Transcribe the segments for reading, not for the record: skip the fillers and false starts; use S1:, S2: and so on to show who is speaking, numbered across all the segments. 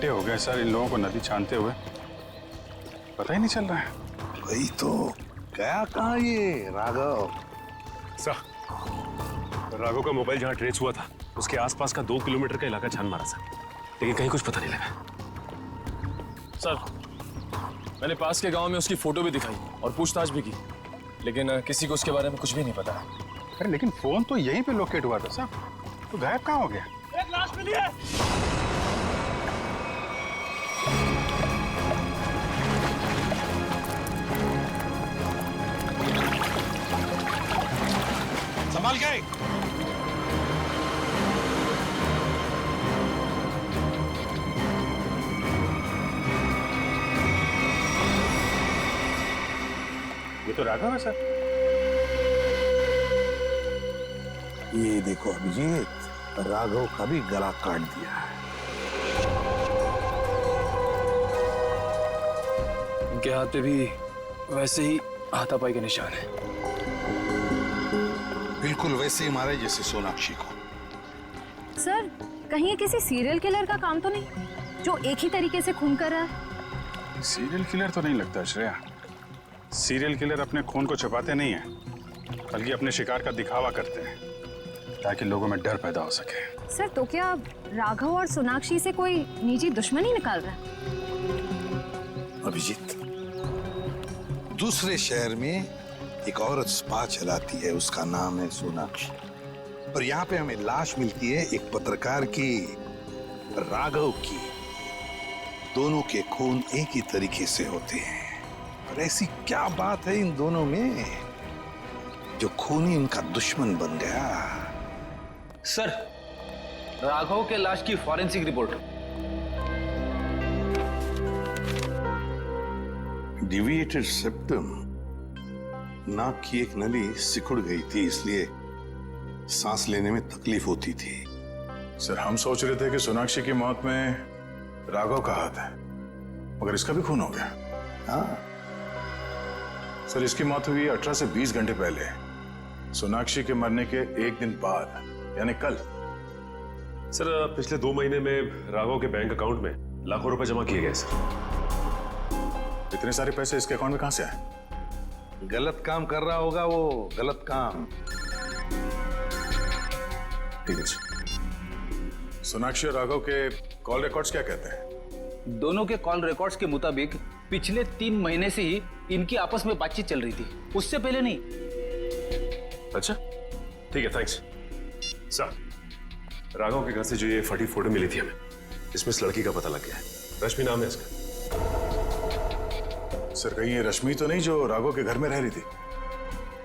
S1: घंटे हो गए सर इन लोगों को नदी छानते हुए, पता ही नहीं चल रहा है।
S2: वही तो, गया कहाँ ये राघव?
S3: सर, राघव का मोबाइल जहाँ ट्रेस हुआ था उसके आसपास का 2 किलोमीटर का इलाका छान मारा सर, लेकिन कहीं कुछ पता नहीं लगा।
S4: सर, मैंने पास के गांव में उसकी फोटो भी दिखाई और पूछताछ भी की, लेकिन किसी को उसके बारे में कुछ भी नहीं पता।
S1: अरे लेकिन फोन तो यहीं पे लोकेट हुआ था सर, तो गायब कहाँ हो गया?
S5: एक लाश मिली है।
S2: संभाल के।
S1: ये तो राघव है सर।
S2: ये देखो अभिजीत, राघव का भी गला काट दिया है।
S4: इनके हाथ पे भी वैसे ही हाथापाई के निशान है।
S2: बिल्कुल वैसे ही मारे जैसे सोनाक्षी को।
S6: सर, कहीं ये किसी सीरियल किलर का काम तो नहीं जो एक ही तरीके से खून कर रहा है?
S1: सीरियल किलर तो नहीं लगता श्रेया। सीरियल किलर अपने खून को छुपाते नहीं है, बल्कि अपने शिकार का दिखावा करते हैं ताकि लोगों में डर पैदा हो सके।
S6: सर, तो क्या राघव और सोनाक्षी से कोई निजी दुश्मनी निकाल रहा है?
S2: अभिजीत, दूसरे शहर में एक औरत स्पा चलाती है, उसका नाम है सोनाक्षी, और यहाँ पे हमें लाश मिलती है एक पत्रकार की, राघव की। दोनों के खून एक ही तरीके से होते हैं, और ऐसी क्या बात है इन दोनों में जो खून ही इनका दुश्मन बन गया?
S5: सर, राघव के लाश की फॉरेंसिक रिपोर्ट।
S2: डिविएटेड सेप्टम, नाक की एक नली सिकुड़ गई थी, इसलिए सांस लेने में तकलीफ होती थी।
S7: सर, हम सोच रहे थे कि सोनाक्षी की मौत में राघव का हाथ है, मगर इसका भी खून हो गया।
S2: हाँ,
S7: सर, इसकी मौत हुई 18 से 20 घंटे पहले, सोनाक्षी के मरने के एक दिन बाद, यानी कल।
S3: सर, पिछले 2 महीने में राघव के बैंक अकाउंट में लाखों रुपए जमा किए गए सर।
S7: इतने सारे पैसे इसके अकाउंट में कहां से आए?
S2: गलत काम कर रहा होगा वो, गलत काम।
S7: ठीक है जी। सोनाक्षी और राघव के कॉल रिकॉर्ड्स क्या कहते हैं?
S5: दोनों के कॉल रिकॉर्ड्स के मुताबिक पिछले 3 महीने से ही इनकी आपस में बातचीत चल रही थी, उससे पहले नहीं।
S3: अच्छा, ठीक है, थैंक्स। सर, राघव के घर से जो ये फटी फोटो मिली थी हमें, इसमें इस लड़की का पता लग गया है। रश्मि नाम है इसका।
S7: सर, कहीं ये रश्मि तो नहीं जो राघव के घर में रह रही थी?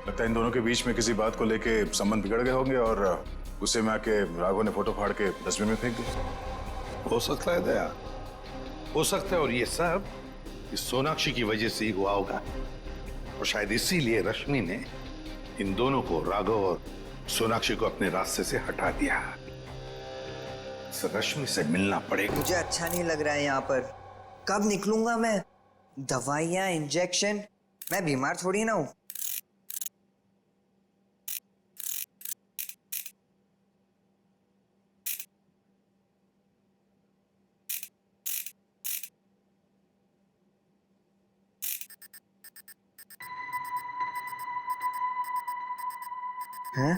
S7: लगता है इन दोनों के बीच में किसी बात को लेके संबंध बिगड़ गए होंगे और गुस्से में आके राघव ने फोटो फाड़ के डस्टबिन में फेंक दी।
S2: हो सकता है दया, हो सकता है, और ये सब इस सोनाक्षी की वजह से ही हुआ होगा, और शायद इसीलिए रश्मि ने इन दोनों को, राघव और सोनाक्षी को, अपने रास्ते से हटा दिया। रश्मि से मिलना पड़ेगा।
S8: मुझे अच्छा नहीं लग रहा है यहाँ पर। कब निकलूंगा मैं? दवाइयाँ, इंजेक्शन, मैं बीमार थोड़ी ना हूँ। हैं?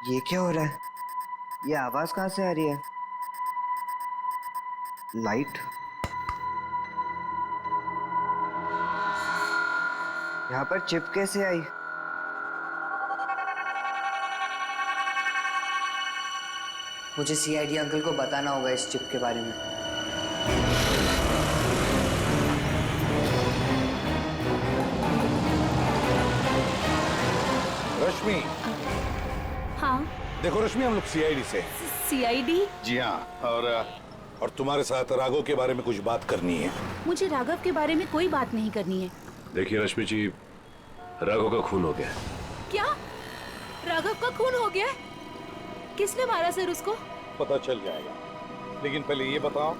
S8: ये क्या हो रहा है? ये आवाज कहाँ से आ रही है? लाइट? यहाँ पर चिप कैसे आई? मुझे सीआईडी अंकल को बताना होगा इस चिप के बारे में।
S2: रश्मि।
S9: हाँ।
S2: देखो रश्मि, हम लोग सीआईडी से।
S9: सीआईडी?
S2: जी हाँ, और तुम्हारे साथ राघव के बारे में कुछ बात करनी है।
S9: मुझे राघव के बारे में कोई बात नहीं करनी है।
S3: देखिए रश्मि जी, राघव का खून हो गया।
S9: क्या? राघव का खून हो गया? किसने मारा सर उसको?
S2: पता चल जाएगा, लेकिन पहले ये बताओ,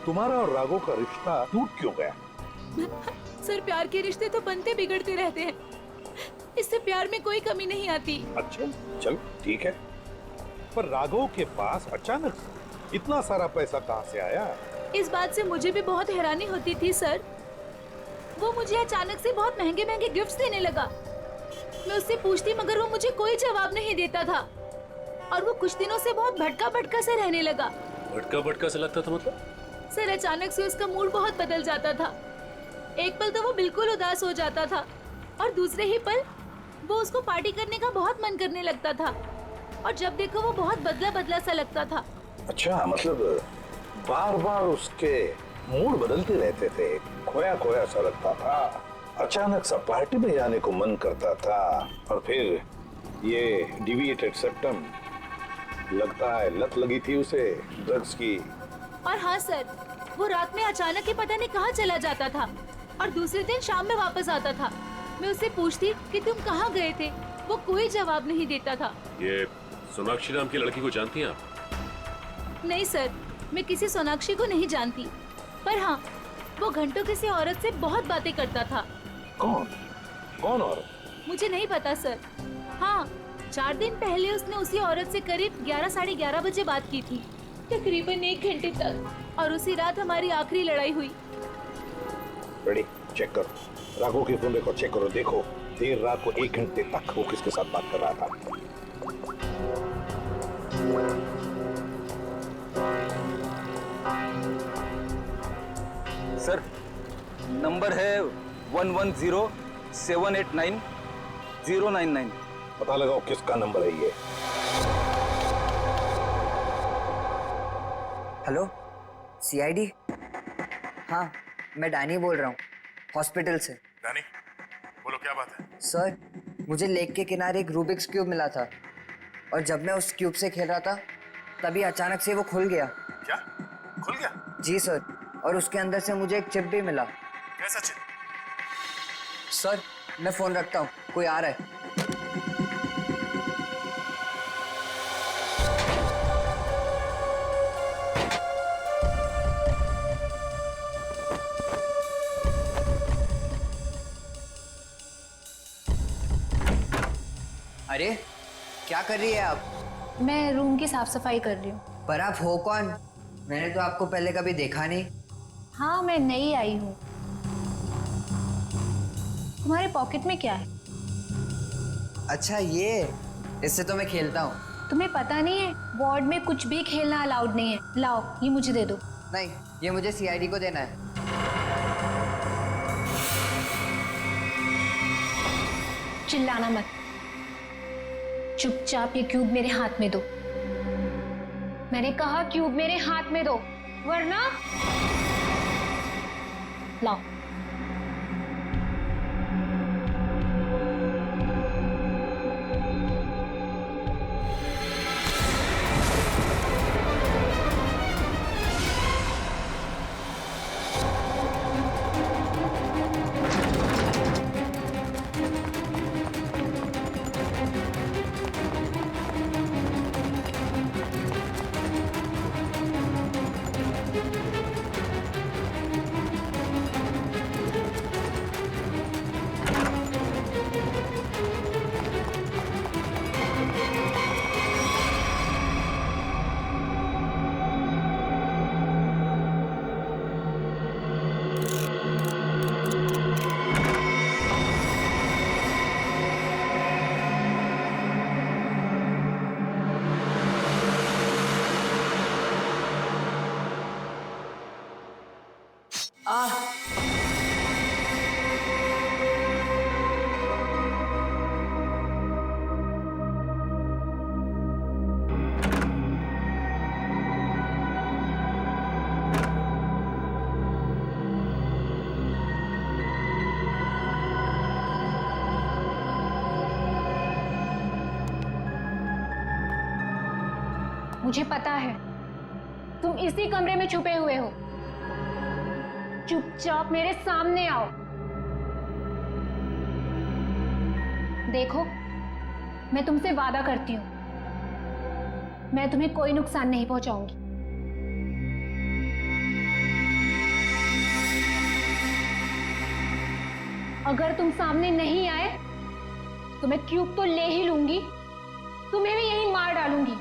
S2: तुम्हारा और राघव का रिश्ता टूट क्यों गया?
S9: सर, प्यार के रिश्ते तो बनते बिगड़ते रहते हैं। इससे प्यार में कोई कमी नहीं आती।
S2: अच्छा चलो ठीक है, पर राघव के पास अचानक इतना सारा पैसा कहाँ से आया?
S9: इस बात से मुझे भी बहुत हैरानी होती थी सर। वो मुझे अचानक से बहुत महंगे महंगे गिफ्ट्स देने लगा। मैं उससे पूछती मगर वो मुझे कोई जवाब नहीं देता था और वो कुछ दिनों से बहुत भटका भटका से रहने लगा।
S3: भटका भटका से लगता था मतलब?
S9: सर अचानक से उसका मूड बहुत बदल जाता था। एक पल तो वो बिल्कुल उदास हो जाता था और दूसरे ही पल वो उसको पार्टी करने का बहुत मन करने लगता था और जब देखो वो बहुत बदला बदला सा लगता था।
S2: अच्छा, मतलब बार बार उसके मूड बदलते रहते थे, खोया खोया सा लगता था, अचानक सा पार्टी में जाने को मन करता था और फिर ये डिविएटेड सेप्टम, लगता है लत लगी थी उसे ड्रग्स की।
S9: और हाँ सर, वो रात में अचानक ही पता नहीं कहाँ चला जाता था और दूसरे दिन शाम में वापस आता था। मैं उससे पूछती कि तुम कहाँ गए थे, वो कोई जवाब नहीं देता था।
S3: ये सोनाक्षी नाम की लड़की को जानती हैं आप?
S9: नहीं सर, मैं किसी सोनाक्षी को नहीं जानती, पर हाँ वो घंटों किसी औरत से बहुत बातें करता था।
S2: कौन कौन औरत?
S9: मुझे नहीं पता सर। हाँ, 4 दिन पहले उसने उसी औरत से करीब 11 साढ़े 11 बजे बात की थी, तकरीबन 1 घंटे तक, और उसी रात हमारी आखिरी लड़ाई हुई।
S2: रेडी, चेक करो राघव के फोन रिकॉर्ड चेक करो, देखो देर रात को 1 घंटे तक वो किसके साथ बात कर रहा था।
S5: सर नंबर है 110789
S2: पता लगाओ किसका नंबर है ये।
S8: Hello, CID? हाँ, मैं डैनी बोल रहा हूँ, हॉस्पिटल से।
S7: डैनी, बोलो क्या बात है?
S8: सर, मुझे लेक के किनारे एक रूबिक्स क्यूब मिला था और जब मैं उस क्यूब से खेल रहा था तभी अचानक से वो खुल गया।
S7: क्या खुल गया?
S8: जी सर, और उसके अंदर से मुझे एक चिप भी मिला।
S7: कैसा चिप?
S8: सर, मैं फोन रखता हूँ, कोई आ रहा है। अरे क्या कर रही है आप?
S6: मैं रूम की साफ सफाई कर रही हूँ।
S8: पर आप हो कौन? मैंने तो आपको पहले कभी देखा नहीं।
S6: हाँ, मैं नई आई हूँ। तुम्हारे पॉकेट में क्या है?
S8: अच्छा ये, इससे तो मैं खेलता हूँ।
S6: तुम्हें पता नहीं है, वार्ड में कुछ भी खेलना अलाउड नहीं है। लाओ, ये मुझे दे दो।
S8: नहीं, ये मुझे सीआईडी को देना है।
S6: चिल्लाना मत, चुपचाप ये क्यूब मेरे हाथ में दो। मैंने कहा क्यूब मेरे हाथ में दो, वरना लाओ। मुझे पता है तुम इसी कमरे में छुपे हुए हो। चुपचाप मेरे सामने आओ। देखो, मैं तुमसे वादा करती हूं, मैं तुम्हें कोई नुकसान नहीं पहुंचाऊंगी। अगर तुम सामने नहीं आए तो मैं क्यूब तो ले ही लूंगी, तुम्हें भी यहीं मार डालूंगी।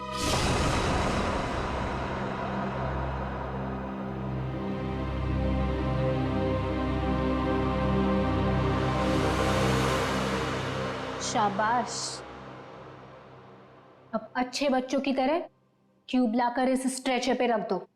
S6: शाबाश। अब अच्छे बच्चों की तरह क्यूब लाकर इस स्ट्रेचर पे रख दो।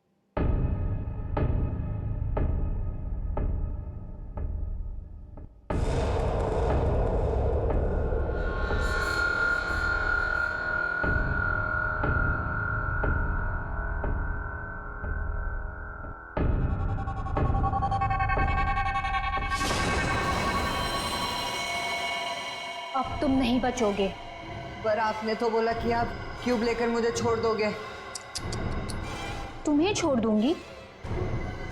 S6: अब तुम नहीं बचोगे।
S8: पर आपने तो बोला कि आप क्यूब लेकर मुझे छोड़ दोगे।
S6: तुम्हें छोड़ दूंगी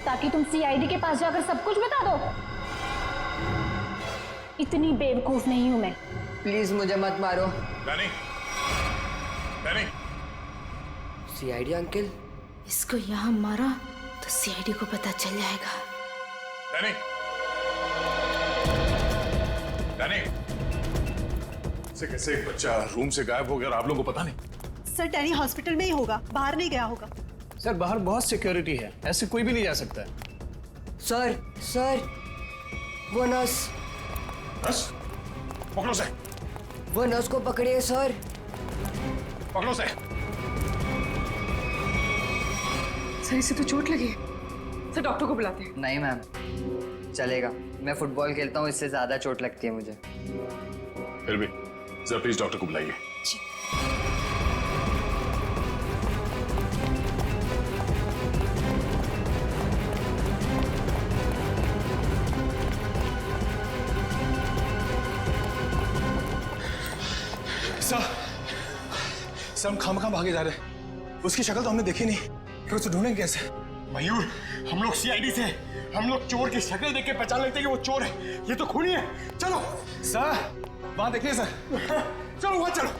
S6: ताकि तुम सीआईडी के पास जाकर सब कुछ बता दो। इतनी बेवकूफ नहीं हूं मैं।
S8: प्लीज मुझे मत मारो।
S7: Danny, Danny,
S8: CID uncle?
S9: इसको यहाँ मारा तो सीआईडी को पता चल जाएगा।
S7: डैनी, डैनी, से कैसे एक बच्चा रूम से गायब हो गया और आप लोगों को पता नहीं?
S10: सर डैनी हॉस्पिटल में ही होगा, बाहर नहीं गया होगा।
S5: सर बाहर बहुत सिक्योरिटी है, ऐसे कोई भी नहीं जा सकता है।
S8: सर वो नर्स।
S7: नर्स? पकड़ो से।
S8: वो नर्स को पकड़िए सर।
S7: पकड़ो से।
S10: सर इसे तो चोट लगी है, सर डॉक्टर को बुलाते हैं।
S8: नहीं मैम, चलेगा, मैं फुटबॉल खेलता हूँ, इससे ज्यादा चोट लगती है मुझे।
S7: फिर भी जरा प्लीज डॉक्टर को बुलाइए।
S4: सर हम खामखा भागे जा रहे हैं। उसकी शक्ल तो हमने देखी नहीं, फिर उसे ढूंढेंगे कैसे?
S11: मयूर, हम लोग सीआईडी से, हम लोग चोर की शक्ल देख के पहचान लेते हैं कि वो चोर है। ये तो खूनी है। चलो
S4: सर, वहां देखिए सर।
S11: चलो वहां चलो।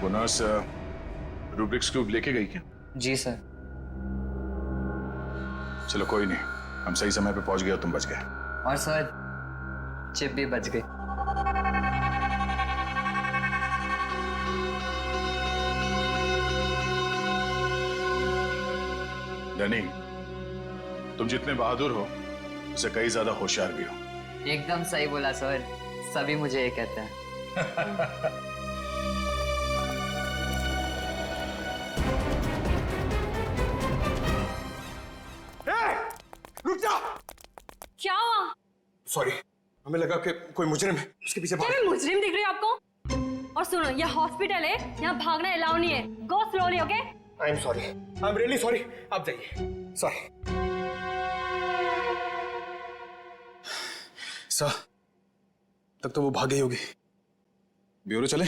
S7: वो नर्स रूब्रिक्स क्यूब लेके गई क्या?
S8: जी सर।
S7: चलो कोई नहीं, हम सही समय पे पहुंच गए और तुम बच गए।
S8: और सर चिप भी बच गई।
S7: डैनी, तुम जितने बहादुर हो उससे कई ज्यादा होशियार भी हो।
S8: एकदम सही बोला सर, सभी मुझे ये कहते हैं।
S11: रुक जा।
S9: क्या हुआ?
S11: सॉरी, हमें लगा कि कोई मुजरिम है, उसके पीछे भाग।
S9: क्या मैं मुजरिम दिख रही हूँ आपको? और सुनो, ये हॉस्पिटल है, यहाँ भागना अलाउ नहीं है। गो slowly, okay?
S11: I am sorry, I am really sorry. आप जाइए। सॉरी।
S4: सर, तब तो वो भाग गई होगी। ब्यूरो चले?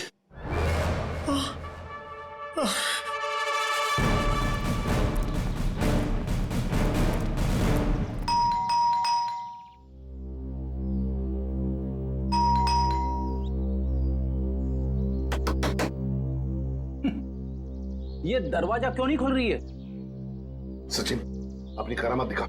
S5: ये दरवाजा क्यों नहीं खोल रही है?
S2: सचिन, अपनी करामात दिखा।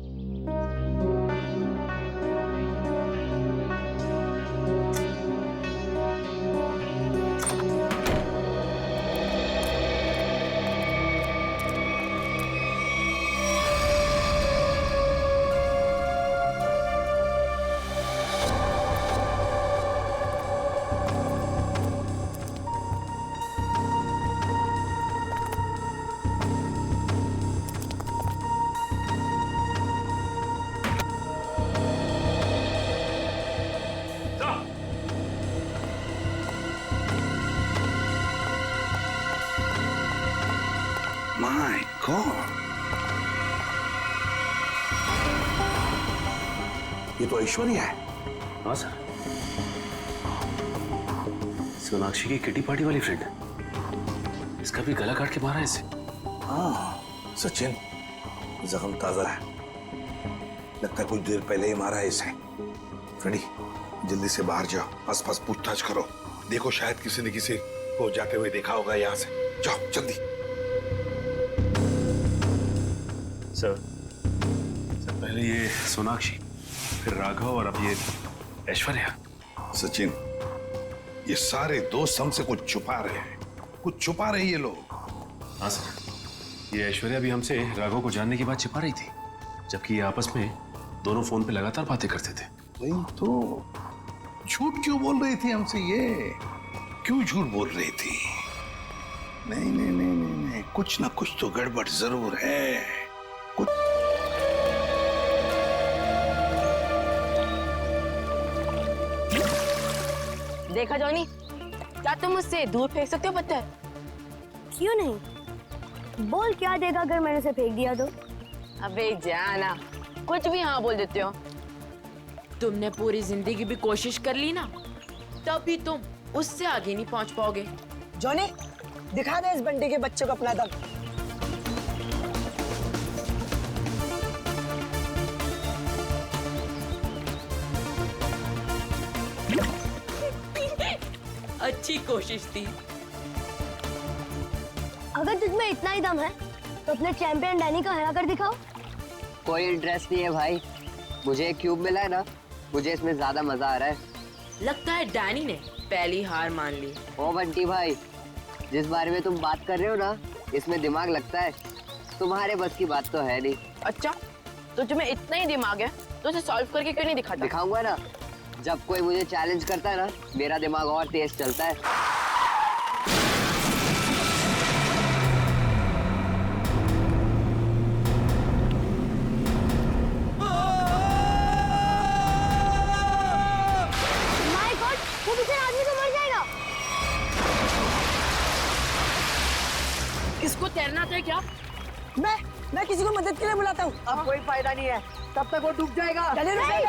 S2: My God! ये तो ऐश्वर्या है।
S3: हाँ सर, सोनाक्षी की किटी पार्टी वाली फ्रेंड है। इसका भी गला काट के मारा है इसे।
S2: हाँ सचिन, जख्म ताजा है, लगता है कुछ देर पहले ही मारा है इसे। फ्रेंडी, जल्दी से बाहर जाओ, आसपास पूछताछ करो, देखो शायद किसी ने किसी को जाते हुए देखा होगा यहाँ से। जाओ जल्दी।
S3: सर, पहले ये सोनाक्षी, फिर राघव और अब ये ऐश्वर्या।
S2: सचिन, ये सारे दोस्त हमसे कुछ छुपा रहे हैं, कुछ छुपा रहे ये लोग।
S3: हाँ सर, ये ऐश्वर्या भी हमसे राघव को जानने की बात छिपा रही थी, जबकि ये आपस में दोनों फोन पे लगातार बातें करते थे।
S2: वही तो, झूठ क्यों बोल रही थी हमसे ये? क्यों झूठ बोल रही थी? नहीं नहीं नहीं नहीं नहीं, कुछ ना कुछ तो गड़बड़ जरूर है। कुछ
S12: देखा जॉनी, क्या तुम मुझसे दूर फेंक सकते हो पत्थर?
S13: क्यों नहीं? बोल क्या देगा अगर मैंने उसे फेंक दिया तो?
S12: अबे जाना, कुछ भी हाँ बोल देते हो।
S14: तुमने पूरी जिंदगी भी कोशिश कर ली ना, तब भी तुम उससे आगे नहीं पहुंच पाओगे।
S12: जॉनी, दिखा दे इस बंटी के बच्चे को अपना दम।
S14: अच्छी कोशिश थी।
S13: अगर तुझमें इतना ही दम है तो अपने चैंपियन डैनी को हरा कर दिखाओ।
S8: कोई इंटरेस्ट नहीं है भाई, मुझे एक क्यूब मिला है ना, मुझे इसमें ज्यादा मजा आ रहा है।
S14: लगता है डैनी ने पहली हार मान ली।
S8: ओ बंटी भाई, जिस बारे में तुम बात कर रहे हो ना, इसमें दिमाग लगता है, तुम्हारे बस की बात तो है नहीं।
S12: अच्छा, तो तुम्हें इतना ही दिमाग है तो उसे सॉल्व करके क्यों नहीं दिखाता?
S8: दिखाऊंगा ना, जब कोई मुझे चैलेंज करता है ना, मेरा दिमाग और तेज चलता है।
S13: माय गॉड, वो बेचारा आदमी तो मर जाएगा।
S14: इसको तैरना आता है क्या?
S12: मैं किसी को मदद के लिए बुलाता हूँ। अब कोई फायदा नहीं है, तब तक वो डूब जाएगा।
S11: डैनी नहीं।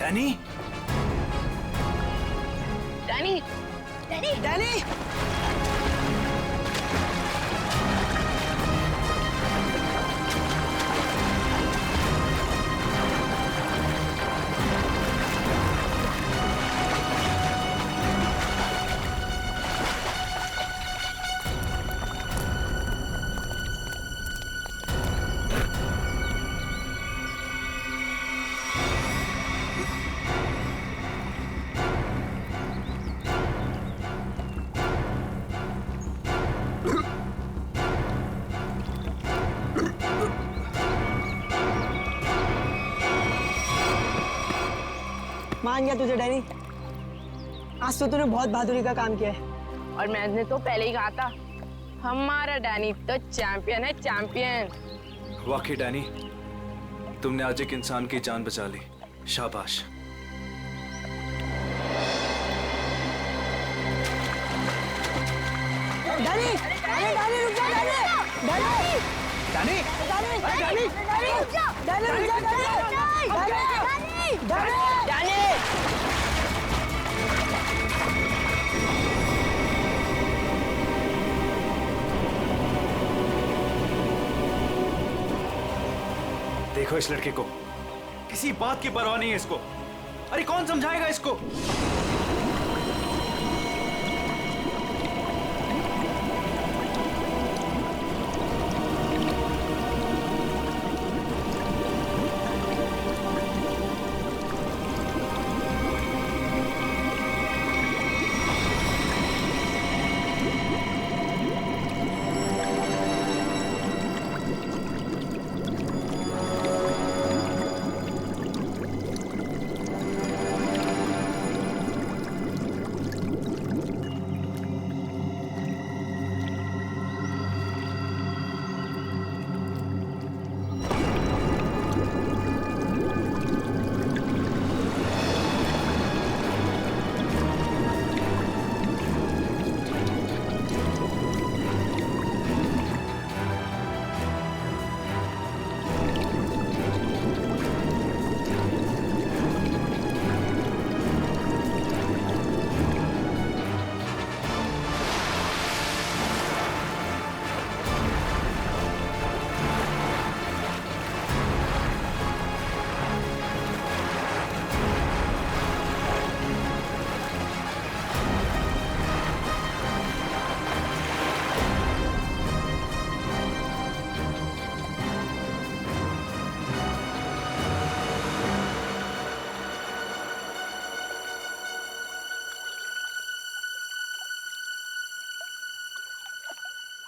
S11: Danny,
S12: Danny, Danny, Danny. मान गया तुझे डैनी। आज तो तूने बहुत बहादुरी का काम किया है।
S14: और मैंने तो पहले ही कहा था, हमारा डैनी तो चैंपियन है, चैंपियन।
S15: वाकई डैनी, तुमने आज एक इंसान की जान बचा ली, शाबाश।
S12: डैनी, अरे डैनी रुक जा, Danny, Danny,
S15: Danny,
S12: Danny, Danny, Danny रुक जा, डैनी रुक जा, डैनी, डैनी, डैनी।
S15: देखो इस लड़के को, किसी बात की परवाह नहीं है इसको। अरे कौन समझाएगा इसको?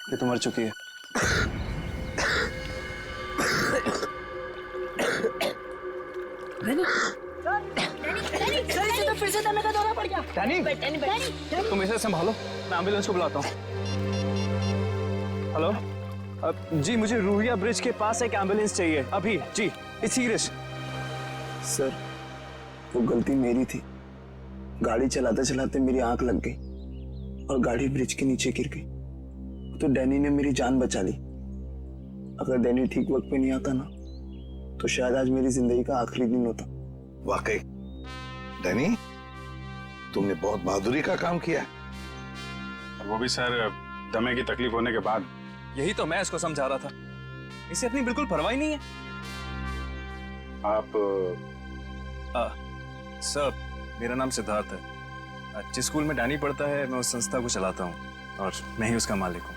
S15: ये तो मर चुकी है।
S12: तो फिर से दमे का दौरा पड़ गया।
S15: डैनी, तुम इसे संभालो, मैं एम्बुलेंस को बुलाता हूँ। हेलो, जी मुझे रूहिया ब्रिज के पास एक एम्बुलेंस चाहिए अभी। जी, इट्स सीरियस।
S16: सर, वो गलती मेरी थी। गाड़ी चलाते चलाते मेरी आंख लग गई और गाड़ी ब्रिज के नीचे गिर गई। तो डैनी ने मेरी जान बचा ली। अगर डैनी ठीक वक्त पे नहीं आता ना, तो शायद आज मेरी जिंदगी का आखिरी दिन होता।
S2: वाकई डैनी, तुमने बहुत बहादुरी का काम किया है।
S1: और वो भी सर दमे की तकलीफ होने के बाद।
S15: यही तो मैं इसको समझा रहा था, इसे अपनी बिल्कुल परवाह ही नहीं है।
S1: आप
S15: सर, मेरा नाम सिद्धार्थ है। जिस स्कूल में डैनी पढ़ता है, मैं उस संस्था को चलाता हूँ और मैं ही उसका मालिक हूँ।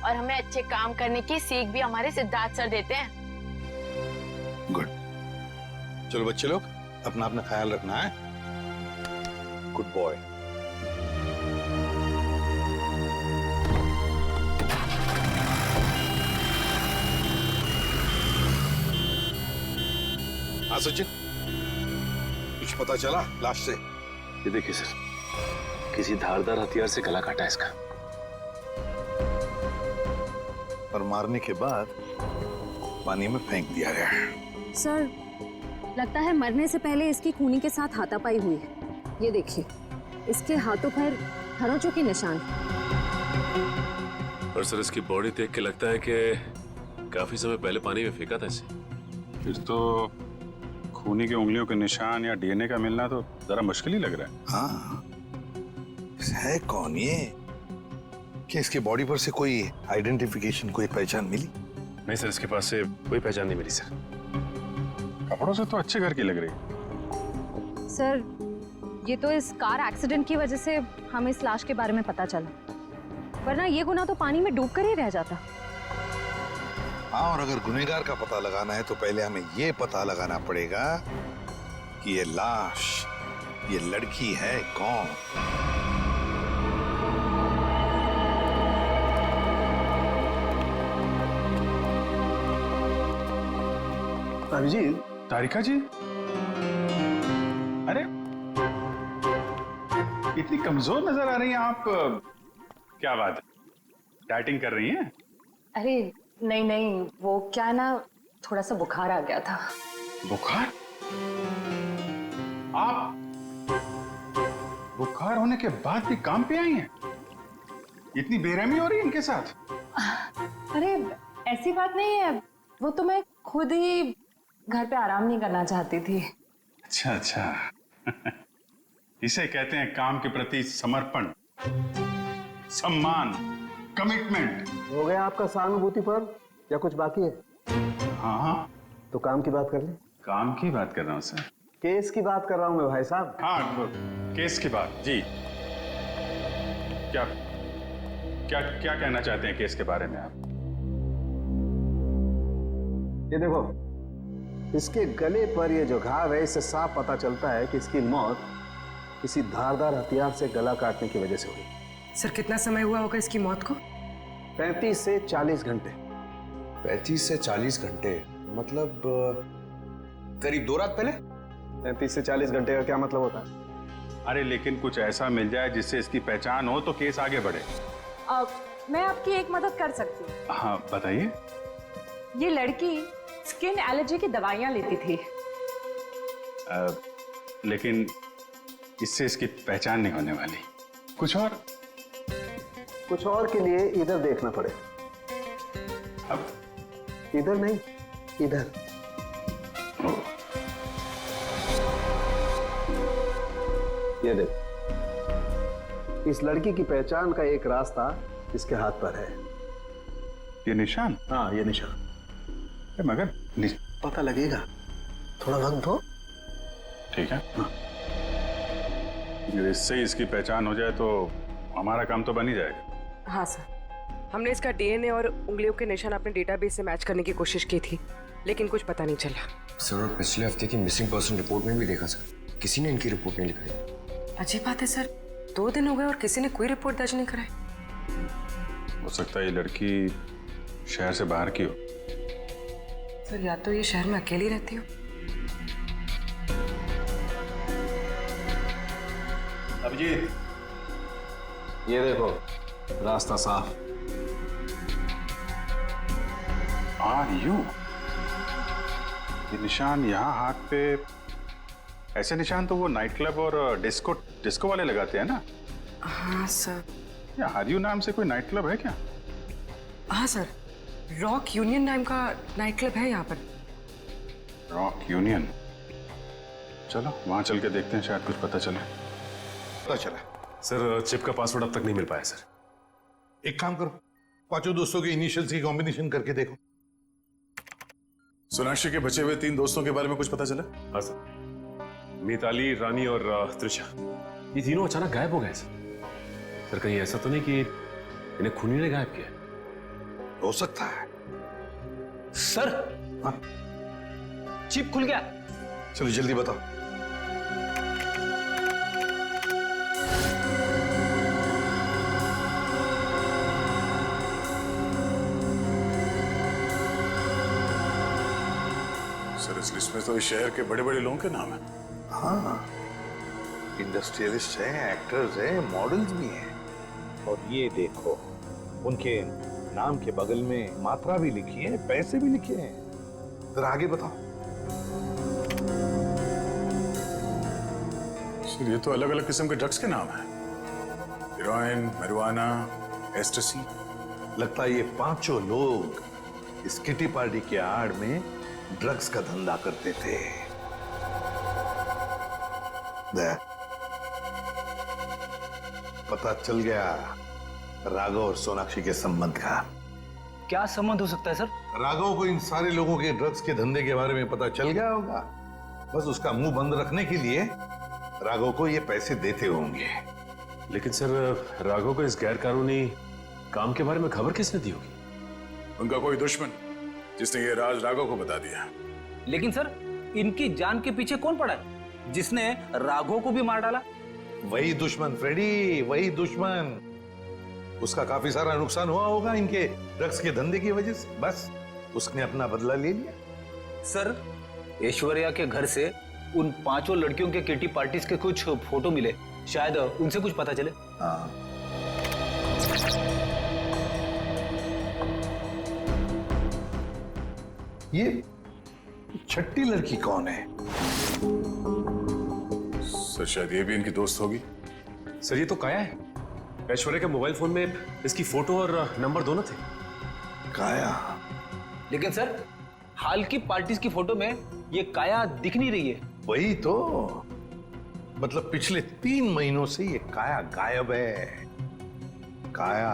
S14: और हमें अच्छे काम करने की सीख भी हमारे सिद्धार्थ सर देते हैं।
S2: गुड। चलो बच्चे लोग, अपना अपना ख्याल रखना है। Good boy. हाँ सचिन, कुछ पता चला लाश से?
S3: ये देखिए सर, किसी धारदार हथियार से गला काटा इसका।
S2: और मारने के बाद पानी में फेंक दिया गया है।
S17: सर, लगता है मरने से पहले इसकी खूनी के साथ हाथापाई हुई है। ये देखिए, इसके हाथों पर खरोंचों के निशान।
S3: और सर, इसकी बॉडी देख के लगता है कि काफी समय पहले पानी में फेंका था इसे।
S1: फिर तो खूनी की उंगलियों के निशान या डीएनए का मिलना तो जरा मुश्किल ही लग रहा है।
S2: हाँ, है कौन ये? क्या इसके बॉडी पर से कोई आइडेंटिफिकेशन, कोई पहचान मिली?
S3: नहीं सर, इसके पास से कोई पहचान नहीं मिली सर।
S1: कपड़ों से तो अच्छे घर की लग रही।
S17: सर, ये तो इस कार एक्सीडेंट की वजह से हमें इस लाश के बारे में पता चला, वरना ये गुनाह तो पानी में डूबकर ही रह जाता।
S2: हाँ, और अगर गुनहगार का पता लगाना है तो पहले हमें ये पता लगाना पड़ेगा कि ये लाश, ये लड़की है कौन।
S1: अभिजीत, तारिका जी, अरे इतनी कमजोर नजर आ रही हैं आप। क्या बात है, डाइटिंग कर रही हैं?
S10: अरे नहीं नहीं, वो क्या ना, थोड़ा सा बुखार आ गया था।
S1: बुखार? आप बुखार होने के बाद भी काम पे आई हैं? इतनी बेरहमी हो रही है इनके साथ?
S10: अरे ऐसी बात नहीं है, वो तो मैं खुद ही घर पे आराम नहीं करना चाहती थी।
S1: अच्छा अच्छा। इसे कहते हैं काम के प्रति समर्पण, सम्मान, कमिटमेंट।
S18: हो गया आपका सहानुभूति पर या कुछ बाकी है?
S1: हाँ हाँ।
S18: तो काम की बात कर ले।
S1: काम की बात कर रहा हूँ सर।
S18: केस की बात कर रहा हूँ मैं भाई साहब।
S1: हाँ, केस की बात जी। क्या क्या क्या कहना चाहते हैं केस के बारे में आप?
S18: ये देखो, इसके गले पर ये जो घाव है, इससे साफ पता चलता है कि इसकी मौत किसी धारदार हथियार से गला काटने की वजह से हुई।
S10: सर कितना समय हुआ होगा इसकी मौत को?
S18: 35 से 40 घंटे।
S19: 35 से 40 घंटे मतलब करीब 2 रात पहले।
S18: 35 से 40 घंटे का क्या मतलब होता है?
S1: अरे लेकिन कुछ ऐसा मिल जाए जिससे इसकी पहचान हो तो केस आगे बढ़े।
S10: मैं आपकी एक मदद कर सकती हूँ।
S1: हाँ बताइए।
S10: ये लड़की स्किन एलर्जी की दवाइयाँ लेती थी।
S1: लेकिन इससे इसकी पहचान नहीं होने वाली। कुछ और?
S18: कुछ और के लिए इधर देखना पड़े।
S1: अब
S18: इधर नहीं, इधर। ये देख, इस लड़की की पहचान का एक रास्ता इसके हाथ पर है।
S1: ये निशान?
S18: हाँ, ये निशान।
S1: मगर
S18: पता लगेगा, थोड़ा वक्त दो।
S1: ठीक है। अगर इससे इसकी पहचान हो जाए तो हमारा काम तो बन ही जाएगा।
S10: हाँ सर, हमने इसका डीएनए और उंगलियों के निशान अपने डेटाबेस से मैच करने की कोशिश की थी, लेकिन कुछ पता नहीं चला।
S19: सर, और पिछले हफ्ते की मिसिंग पर्सन रिपोर्ट में भी देखा सर, किसी ने इनकी रिपोर्ट नहीं लिखाई।
S10: अजीब बात है सर, 2 दिन हो गए और किसी ने कोई रिपोर्ट दर्ज नहीं कराई।
S1: हो सकता है ये लड़की शहर से बाहर की हो।
S10: सर या तो ये शहर में अकेली रहती हो।
S18: अभिजीत, ये देखो, रास्ता साफ।
S1: Are you? ये निशान यहाँ हाथ पे, ऐसे निशान तो वो नाइट क्लब और डिस्को वाले लगाते हैं ना?
S10: हाँ सर।
S1: या आर यू नाम से कोई नाइट क्लब है क्या?
S10: हाँ सर, रॉक यूनियन नाम का नाइट क्लब है यहाँ पर।
S1: Rock union? चलो वहां चल के देखते हैं, शायद कुछ पता चले।
S2: पता चला।
S3: सर, चिप का पासवर्ड अब तक नहीं मिल पाया सर।
S2: एक काम करो, 5 दोस्तों के इनिशियल्स की कॉम्बिनेशन करके देखो।
S7: सोनाक्षी के बचे हुए 3 दोस्तों के बारे में कुछ पता चला?
S3: हाँ सर, मिताली, रानी और त्रिशा, ये तीनों अचानक गायब हो गए सर। कहीं ऐसा तो नहीं कि इन्हें खूनी ने गायब किया?
S2: हो सकता है
S5: सर।
S2: हाँ?
S5: चिप खुल गया।
S2: चलो जल्दी बताओ।
S7: सर, इस लिस्ट में तो इस शहर के बड़े बड़े लोगों के नाम है।
S2: हाँ, इंडस्ट्रियलिस्ट हैं, एक्टर्स हैं, मॉडल्स भी हैं। और ये देखो, उनके नाम के बगल में मात्रा भी लिखी है, पैसे भी लिखे हैं। जरा आगे बताओ।
S7: सर, ये तो अलग अलग किस्म के ड्रग्स के नाम हैं। Heroin, marijuana, एस्टेसी।
S2: लगता है ये 5 लोग इस किटी पार्टी के आड़ में ड्रग्स का धंधा करते थे। पता चल गया राघव और सोनाक्षी के संबंध का।
S5: क्या संबंध हो सकता है सर?
S2: राघव को इन सारे लोगों के ड्रग्स के धंधे के बारे में पता चल गया होगा। बस उसका मुंह बंद रखने के लिए राघव को ये पैसे देते होंगे।
S3: लेकिन सर, राघव को इस गैर कानूनी काम के बारे में खबर किसने दी होगी?
S7: उनका कोई दुश्मन जिसने ये राज राघव को बता दिया।
S5: लेकिन सर, इनकी जान के पीछे कौन पड़ा है जिसने राघव को भी मार डाला?
S2: वही दुश्मन फ्रेडी, वही दुश्मन। उसका काफी सारा नुकसान हुआ होगा इनके ड्रग्स के धंधे की वजह से। बस उसने अपना बदला ले लिया।
S5: सर, ऐश्वर्या के घर से उन 5 लड़कियों के किटी पार्टीज के कुछ फोटो मिले। शायद उनसे कुछ पता चले।
S2: हाँ। ये छठी लड़की कौन है?
S7: सर शायद ये भी इनकी दोस्त होगी।
S3: सर ये तो काया है। ऐश्वर्या के मोबाइल फोन में इसकी फोटो और नंबर दोनों थे।
S2: काया?
S5: लेकिन सर हाल की पार्टीज की फोटो में ये काया दिख नहीं रही है।
S2: वही तो, मतलब पिछले 3 महीनों से ये काया गायब है। काया,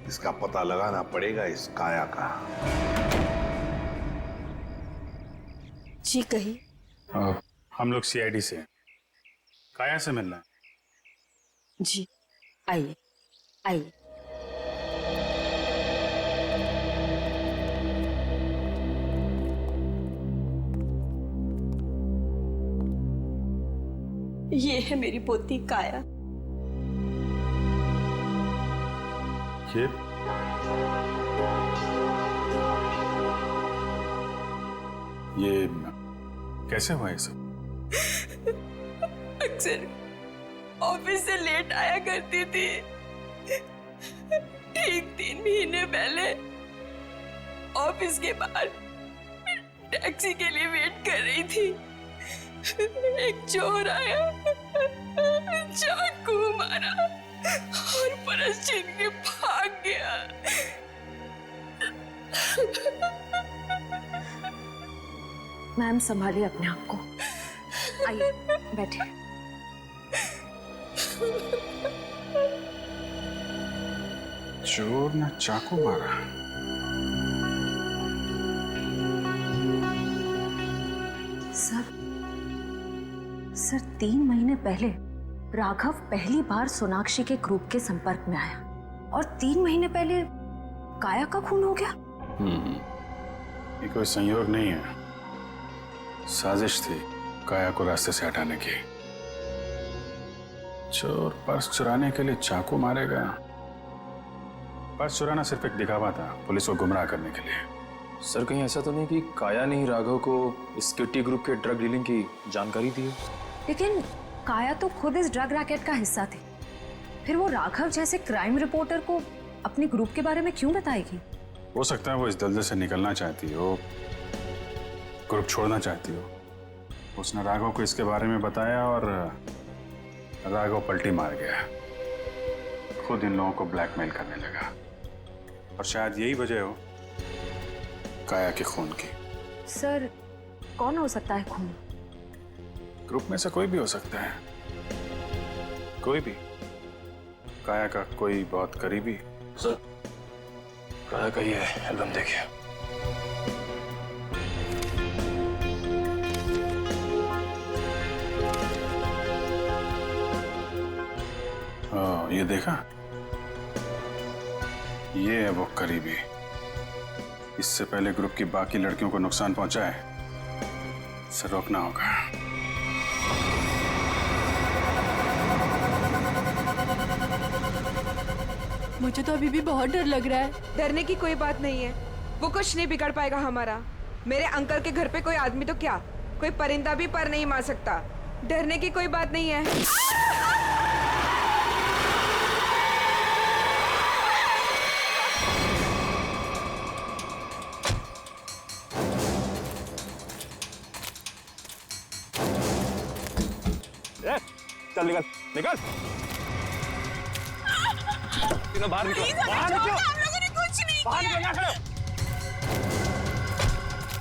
S2: इसका पता लगाना पड़ेगा, इस काया का।
S13: जी कही।
S1: हम लोग सीआईडी से हैं। काया से मिलना है।
S13: जी आइए आइए। ये है मेरी पोती काया।
S1: ये कैसे हुआ ये सब?
S12: अक्सर ऑफिस से लेट आया करती थी। ठीक 3 महीने पहले ऑफिस के बाहर टैक्सी के लिए वेट कर रही थी। एक चोर आया, चाकू मारा और परस छीन के भाग गया।
S17: मैम संभालिए अपने आप को। आइए बैठिए।
S1: चोर ने चाकू मारा।
S17: सर 3 महीने पहले राघव पहली बार सोनाक्षी के ग्रुप के संपर्क में आया और 3 महीने पहले काया का खून हो गया।
S1: ये कोई संयोग नहीं है, साजिश थी काया को रास्ते से हटाने की। चोर पर्स चुराने के लिए चाकू मारेगा। पर्स चुराना सिर्फ एक दिखावा था, पुलिस को गुमराह करने के लिए।
S4: सर कहीं ऐसा तो नहीं कि काया ने ही राघव को इस किट्टी ग्रुप के ड्रग डीलिंग की जानकारी दी है?
S17: लेकिन काया तो खुद इस ड्रग रैकेट का हिस्सा थी, फिर वो राघव जैसे क्राइम रिपोर्टर को अपने ग्रुप के बारे में क्यों बताएगी?
S1: हो सकता है वो इस दलदल से निकलना चाहती हो, ग्रुप छोड़ना चाहती हो। उसने राघव को इसके बारे में बताया और राघव पलटी मार गया, खुद इन लोगों को ब्लैकमेल करने लगा। और शायद यही वजह हो काया के खून की।
S17: सर कौन हो सकता है खून?
S1: ग्रुप में से कोई भी हो सकता है, कोई भी। काया का कोई बहुत करीबी।
S4: सर काया का ये एल्बम देखिए।
S1: ये देखा, ये है वो करीबी। इससे पहले ग्रुप की बाकी लड़कियों को नुकसान पहुंचाए, इसे रोकना होगा।
S9: मुझे तो अभी भी बहुत डर लग रहा है।
S12: डरने की कोई बात नहीं है, वो कुछ नहीं बिगाड़ पाएगा हमारा। मेरे अंकल के घर पे कोई आदमी तो क्या, कोई परिंदा भी पर नहीं मार सकता। डरने की कोई बात नहीं है।
S15: चल निकल निकल, बाहर निकलो, बाहर निकलो।
S12: हम लोगों ने कुछ नहीं किया।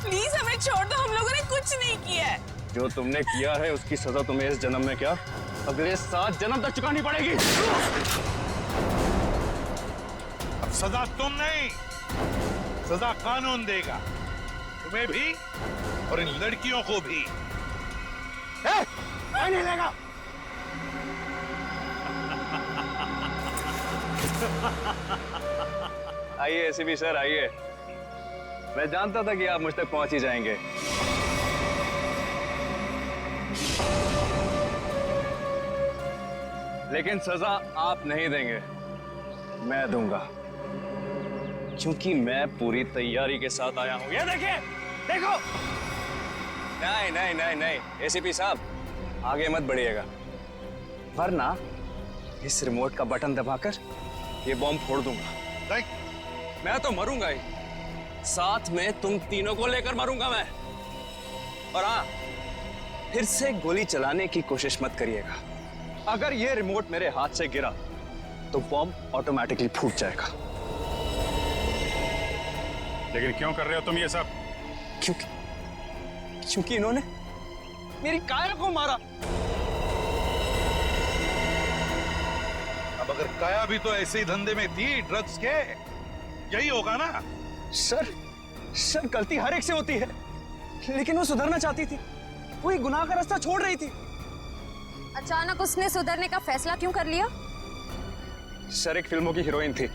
S12: प्लीज हमें छोड़ दो, हम लोगों ने कुछ नहीं किया है।
S15: जो तुमने किया है उसकी सजा तुम्हें इस जन्म में क्या, अगले 7 जन्म तक चुकानी पड़ेगी।
S2: अब सजा तुम नहीं, सजा कानून देगा, तुम्हें भी और इन लड़कियों को भी।
S11: नहीं लेगा।
S15: आइए एसीपी सर आइए, मैं जानता था कि आप मुझ तक पहुंच ही जाएंगे। लेकिन सजा आप नहीं देंगे, मैं दूंगा, क्योंकि मैं पूरी तैयारी के साथ आया हूं। ये देखिए, देखो। नहीं नहीं नहीं नहीं एसीपी साहब, आगे मत बढ़िएगा, वरना इस रिमोट का बटन दबाकर ये बॉम्ब फोड़ दूंगा। मैं तो मरूंगा ही, साथ में तुम तीनों को लेकर मरूंगा मैं। और हाँ, फिर से गोली चलाने की कोशिश मत करिएगा। अगर ये रिमोट मेरे हाथ से गिरा तो बॉम्ब ऑटोमेटिकली फूट जाएगा।
S1: लेकिन क्यों कर रहे हो तुम ये सब?
S15: क्योंकि इन्होंने मेरी काया को मारा।
S2: अब अगर काया भी तो ऐसे ही धंधे में थी, ड्रग्स के, यही होगा ना?
S15: सर गलती हर एक से होती है, लेकिन वो सुधरना चाहती थी, वो एक गुनाह का रास्ता छोड़ रही थी।
S17: अचानक उसने सुधरने का फैसला क्यों कर लिया?
S15: सर एक फिल्मों की हीरोइन थी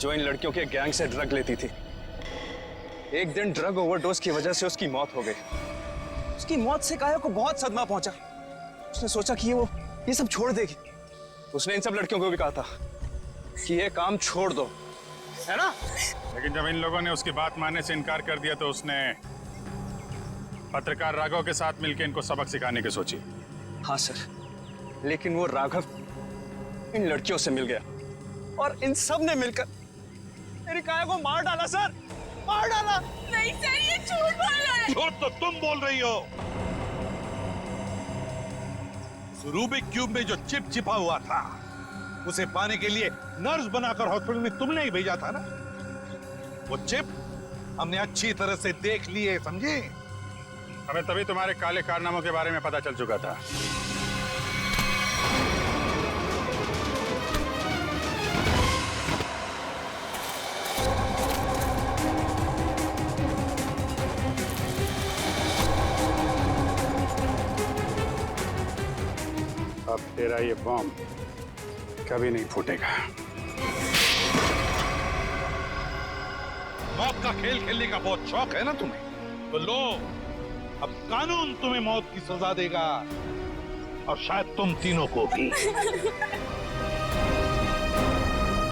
S15: जो इन लड़कियों के गैंग से ड्रग लेती थी। एक दिन ड्रग ओवरडोज की वजह से उसकी मौत हो गई। उसकी मौत से काया को बहुत सदमा पहुंचा। उसने सोचा कि वो ये सब छोड़ देगी। उसने इन सब लड़कियों को भी कहा था कि ये काम छोड़ दो, है ना?
S1: लेकिन जब इन लोगों ने उसकी बात मानने से इनकार कर दिया तो उसने पत्रकार राघव के साथ मिलकर इनको सबक सिखाने की सोची।
S15: हाँ सर, लेकिन वो राघव इन लड़कियों से मिल गया और इन सब ने मिलकर मेरी काया को मार डाला सर, मार डाला।
S12: नहीं सर, ये झूठ बोल रहा है।
S2: झूठ तो तुम बोल रही हो। रूबिक क्यूब में जो चिप छिपा हुआ था, उसे पाने के लिए नर्स बनाकर हॉस्पिटल में तुमने ही भेजा था ना? वो चिप हमने अच्छी तरह से देख ली है, समझे?
S1: हमें तभी तुम्हारे काले कारनामों के बारे में पता चल चुका था। अब तेरा ये बॉम्ब कभी नहीं फूटेगा।
S2: मौत का खेल खेलने का बहुत शौक है ना तुम्हें? तो लो, अब कानून तुम्हें मौत की सजा देगा, और शायद तुम तीनों को भी।